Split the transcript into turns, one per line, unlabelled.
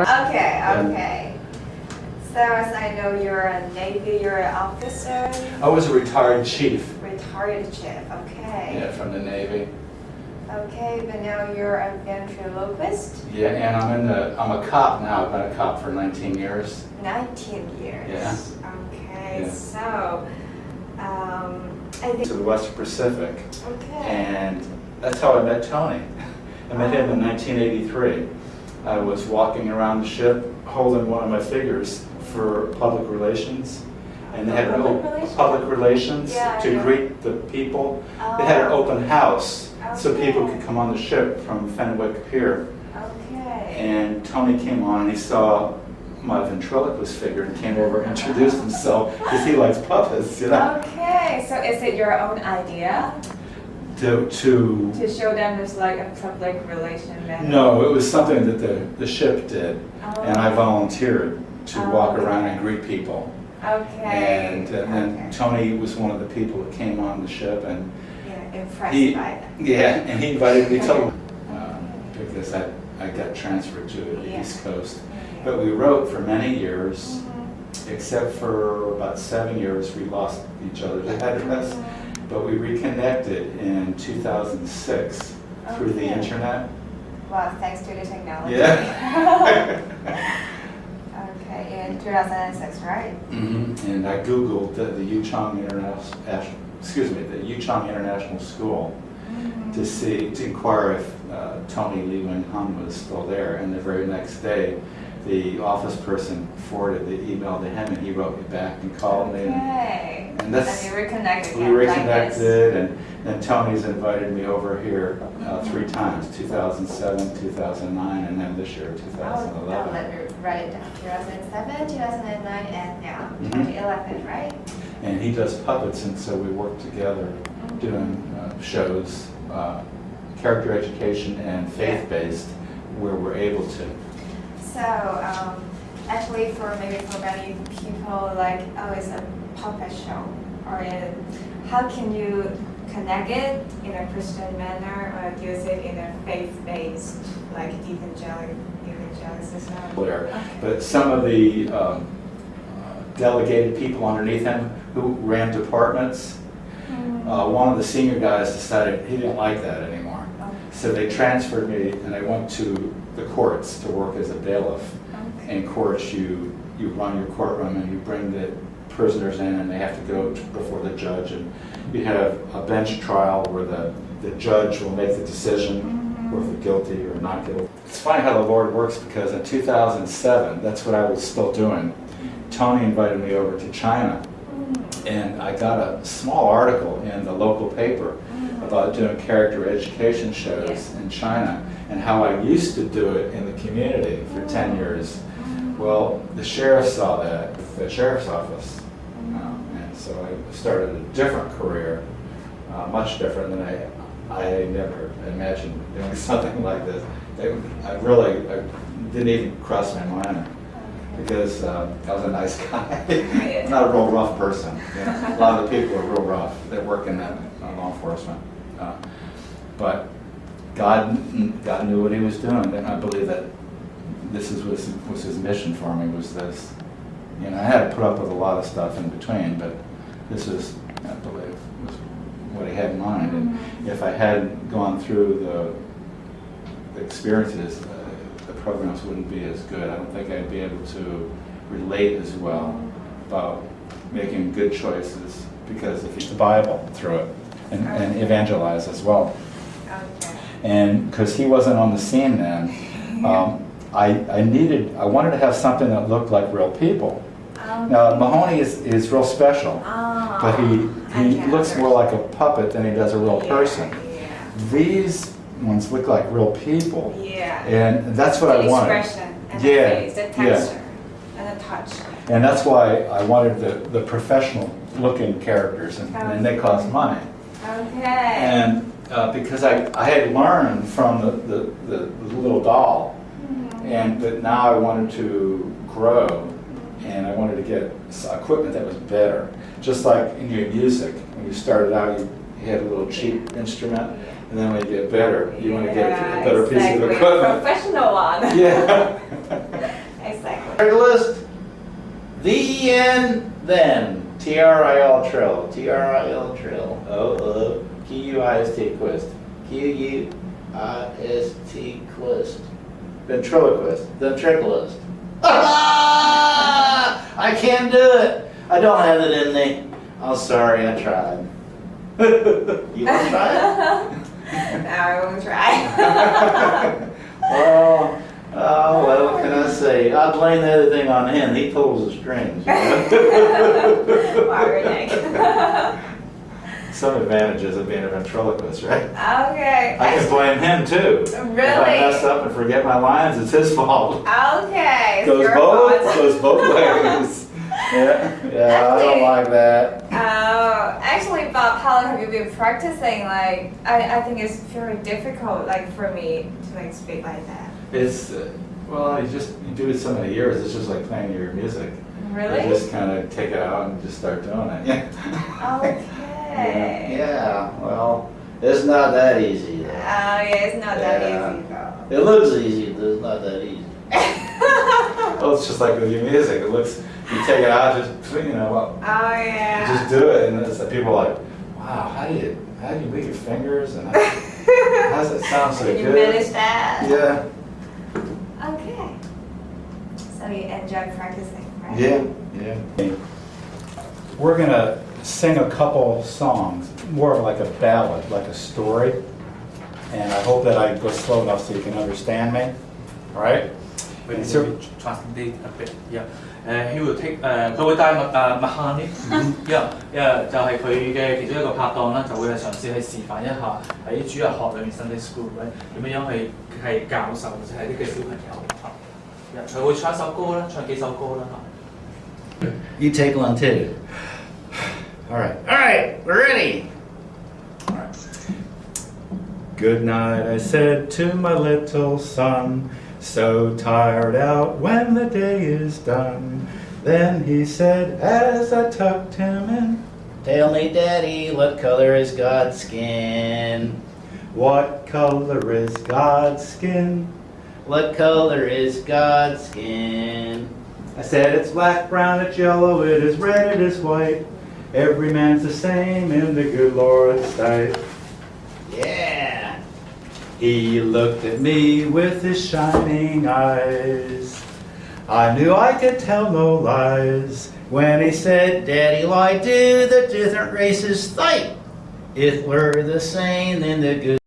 Okay. So as I know, you're a Navy, you're an officer.
I was a retired chief.
Retired chief, okay.
Yeah, from the Navy.
Okay, but now you're a ventriloquist?
Yeah, and I'm a cop now. I've been a cop for 19 years.
19 years.
Yeah.
Okay,
Yeah.
So I think
To the Western Pacific.
okay.
And that's how I met Tony. I met him in 1983. I was walking around the ship holding one of my figures for public relations. And they had public relations to greet the people. They had an open house so people could come on the ship from Fenwick Pier.
Okay.
And Tony came on and he saw my ventriloquist figure and came over and introduced himself because he likes puppets, you know.
Okay, so is it your own idea?
To
show them there's like a public relation method?
No, it was something that the ship did, and I volunteered to walk around and greet people.
Okay.
And then Tony was one of the people that came on the ship, and
impressed by that.
Yeah, and he invited me to because I got transferred to the East Coast. But we wrote for many years, except for about 7 years we lost each other's address. But we reconnected in 2006 through the internet.
Well, thanks to the technology.
Yeah.
Okay, in 2006, right?
And I Googled the Yuchang International School to inquire if Tony Lee Wing Hung was still there. And the very next day, the office person forwarded the email to him, and he wrote me back and called me. And that's,
you reconnected.
We reconnected, and Tony's invited me over here 3 times: 2007, 2009, and then this year, 2011.
Let me write it down. 2007, 2009, and now 2011, right?
And he does puppets, and so we work together doing shows, character education and faith-based, where we're able to.
So, actually, for many people, like, oh, it's a puppet show, or how can you connect it in a Christian manner, or use it in a faith-based, like evangelicism?
But some of the delegated people underneath him who ran departments, one of the senior guys decided he didn't like that anymore. So they transferred me, and I went to the courts to work as a bailiff. In courts, you run your courtroom and you bring the prisoners in, and they have to go before the judge, and you have a bench trial where the judge will make the decision whether they're guilty or not guilty. It's funny how the Lord works, because in 2007, that's what I was still doing. Tony invited me over to China, and I got a small article in the local paper about doing character education shows in China and how I used to do it in the community for 10 years. Well, the sheriff saw that, the sheriff's office, and so I started a different career, much different than I never imagined doing something like this. I didn't even cross my mind, because I was a nice guy, not a real rough person. You know? A lot of the people are real rough that work in that law enforcement. But God knew what He was doing, and I believe that this was His mission for me. Was this? You know, I had to put up with a lot of stuff in between, but this is, I believe, was what He had in mind. And if I hadn't gone through the experiences, the programs wouldn't be as good. I don't think I'd be able to relate as well about making good choices, because if you the Bible through it and evangelize as well. And because he wasn't on the scene then, I wanted to have something that looked like real people. Now Mahoney is real special, but he looks more like a puppet than he does a real person. These ones look like real people, and that's what I wanted.
Expression and the face, the texture, and the touch.
And that's why I wanted the professional looking characters, and they cost money. And because I had learned from the little doll, but now I wanted to grow, and I wanted to get equipment that was better. Just like in your music, when you started out, you had a little cheap instrument, and then when you get better, you want to get a better piece of equipment.
Professional one.
Yeah. Ventriloquist. The end then. T-R-I-L trill. T-R-I-L trill. O-O. Q-U-I-S-T quist. Q-U-I-S-T quist. Ventriloquist. Ventriloquist. I can't do it. I don't have it in me. I'm sorry, I tried. You want to try it?
No, I won't try.
Well, what can I say? I blame the other thing on him. He pulls the strings. You know?
Wow, Renee.
Some advantages of being a ventriloquist, right?
Okay.
I can blame him too.
Really?
If I mess up and forget my lines, it's his fault.
Okay.
Goes
your
both.
fault.
Goes both ways. Yeah, I don't like that.
Actually, Bob, how long have you been practicing? Like, I think it's very difficult, like, for me to like speak like that.
It's well, you do it so many years. It's just like playing your music.
Really?
You just kind of take it out and just start doing it. Yeah.
Okay.
Yeah. Well, it's not that easy. Though.
Yeah, it's not that
Yeah.
easy though.
It looks easy, but it's not that easy. Well, it's just like with your music. It looks, you take it out, just
Oh yeah.
just do it, and it's like people are like, wow, how do you move your fingers, and how does it sound so
Can you
good?
manage that?
Yeah.
Okay. So you enjoy practicing, right?
Yeah. We're gonna sing a couple songs, more of like a ballad, like a story, and I hope that I go slow enough so you can understand me. All right?
Maybe
So-
translate a bit. Yeah. He will take 佢會帶mechanic。就係佢嘅其中一個拍檔啦，就會係嘗試去示範一下喺主日學裏面 Sunday School 點樣係教授或者係啲嘅小朋友嚇。佢會唱一首歌啦，唱幾首歌啦嚇。
You take one too. All right, we're ready. All right. Good night, I said to my little son, so tired out when the day is done. Then he said, as I tucked him in, tell me, Daddy, what color is God's skin? What color is God's skin? What color is God's skin? I said, it's black, brown, it's yellow, it is red, it is white. Every man's the same in the good Lord's sight. Yeah. He looked at me with his shining eyes. I knew I could tell no lies when he said, Daddy, why do the different races fight? If we're the same in the good